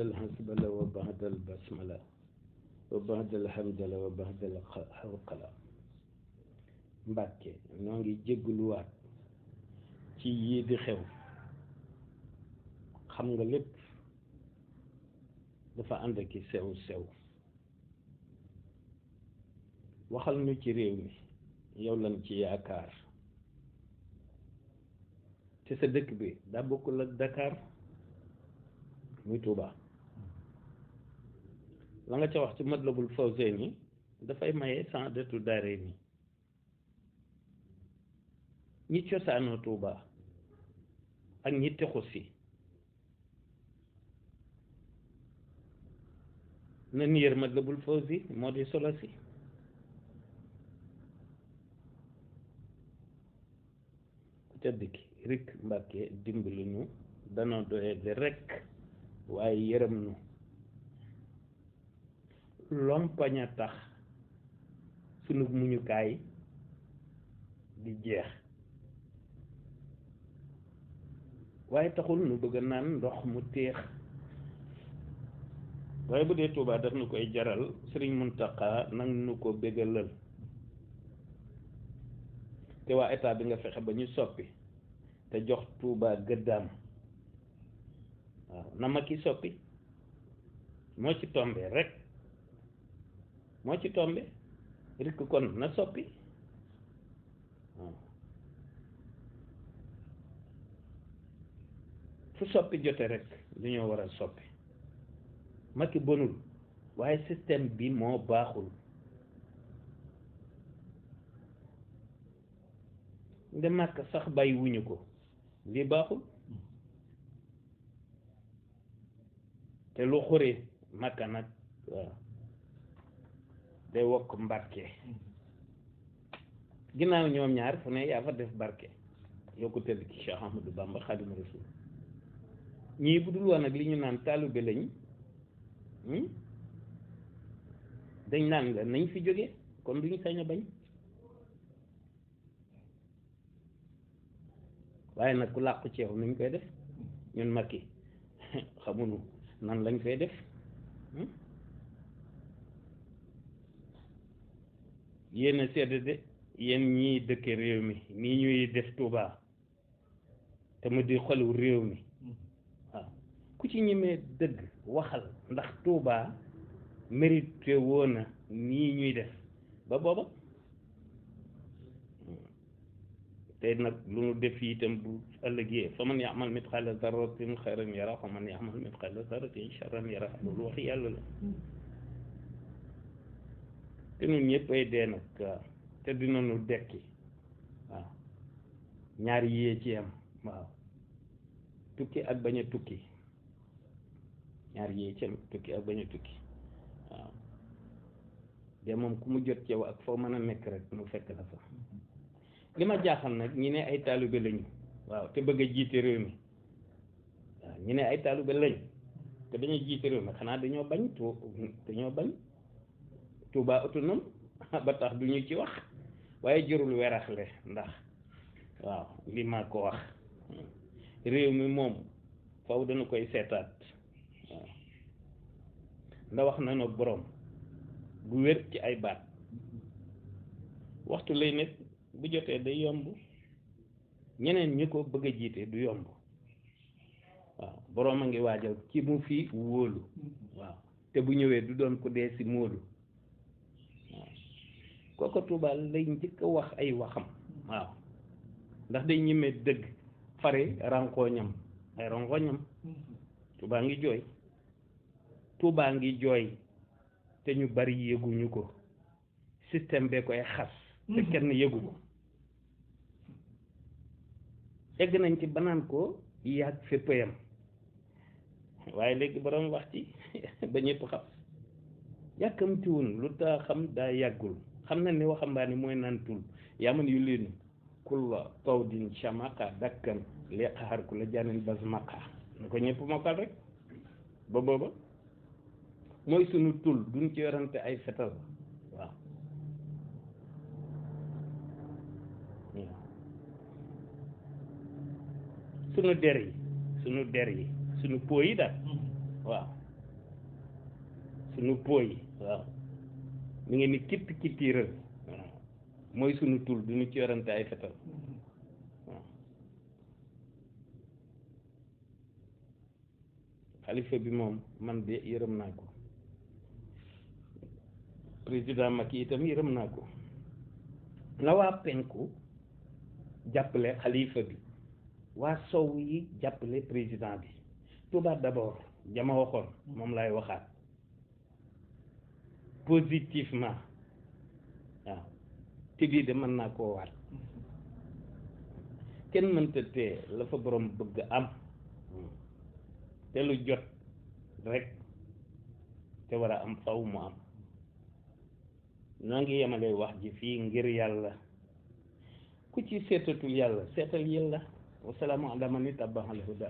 الحسبلة وبعد البسملة وبعد الحمدلة وبعد الحوقلة Mbàkke noo ngi jégguluwaat ci yii di xew xam nga lépp dafa ànd ak sew sew waxal ñu ci réew mi yow lan ci yaakaar te sa dëkk bi daa bokkul ak Dakar muy Touba la nga ca wax ci Matlabul Fawzayni dafay maye Saadatu Daarayni ñi cosaanoo Touba ak ñi texu si nan yër Matlabul Fawzi moo di solo si ku tedd ki rek Mbàkke dimbali ñu danoo doye de rekk waaye yërëm nu lompañ a tax sunu muñukaay di jeex waaye taxul nu bëgg naan ndox mu téex waaye bu dee Tuubaa daf nu koy jaral Serigne Mountakha nag nu ko bégalal te waa état bi nga fexe ba ñu soppi te jox Tuubaa gëddaam waaw na ma ki soppi moo ci tombe rek moo ci tombe rek kon na soppi waaw fu soppi jote rek li ñoo war a soppi Macky bonul waaye système bi moo baaxul nde màkk sax bàyyi wuñu ko lii baaxul te lu xuri Makka nag waaw day wokk mbarke ginnaaw ñoom ñaar fu ne yaa fa def barke yow ko tëdd ki Cheikh Ahmadou Bamba Xaadimu Rasuul ñii bu dul woon ak li ñu naan taalibe lañ dañ naan la nañ fi jóge kon duñu sañ a bañ waaye nag ku làqu ci yow nuñ koy def ñun Macky xamuñu nan lañ koy def yéen a sedd de yéen ñii dëkke réew mi nii ñuy def Touba te mu di xolu réew mi waaw ku ci ñemee dëgg waxal ndax Touba mérité woon na nii ñuy def ba booba te nag lu nu def itam bu ëllëgee fa man ya'mal mitqaala zarratin xayran yara fa man ya'mal mitqaala zarratin sharran yara loolu wax yàlla la te ñun ñëpp ay dee nag waaw te dinañu dekki waaw ñaari yee ci am waaw tukki ak bañ a tukki ñaari yee ci am tukki ak bañ a tukki waaw de moom ku mu jot ci yow ak foo mën a nekk rek mu fekk la fa li ma jaaxal nag ñi ne ay taalibe lañu waaw te bëgg a jiite réew mi waaw ñi ne ay taalibe lañ te dañuy jiite réew mi xanaa dañoo bañ Touba autonome ba tax du ñu ci wax waaye jërul weraxle ndax waaw li ma ko wax réew mi moom faw dañu koy seetaat waaw nda wax na no borom bu wér ci ay baat waxtu lay nekk bu jotee day yomb ñeneen ñi ko bëgg a jiite du yomb waaw borom a ngi waajal ci mu fi wóolu waaw te bu ñëwee du doon ko dee si móolu kooko Touba lay njëkk a wax ay waxam waaw ndax day ñemee dëgg fari rankoñam ay rankoñam Touba ngi jooy Touba ngi jooy te ñu bari yëguñu ko système bee koy xas te kenn yëgu ko egg nañ ci banaan ko yàgg féppayam waaye léegi borom wax ci ba ñëpp xam yàkkamtiwun lu taa xam daa yàggul xam na ne waxambaane mooy naan tul yaa man yu leen kulla tawdin shamaka dakkan li xaar ku la jaanin bas maqa na ko ñëpp mokkal rek ba booba mooy sunu tul duñ ci yorante ay fetal waaw sunu der yi sunu po yi daal waaw sunu poy waaw mi ngi ni kitt kittiiral waaw mooy sunu tul duñu ci yorante ay fetal waaw xalifa bi moom man de yërëm naa ko président Macky itam yërëm naa ko na waa penku jàppale xalifa bi waa sow yi jàppale président bi Touba d'abord jama waxoon moom lay waxaat positivement waaw te bii de mën naa koo waat kenn mënta tee la fa borom bëgg am te lu jot rek te war a am faw mu am noo ngi yemale wax ji fii ngir yàlla ku ci seetatul yàlla seetal yàlla wasalaamu ala man ittaba'a al huda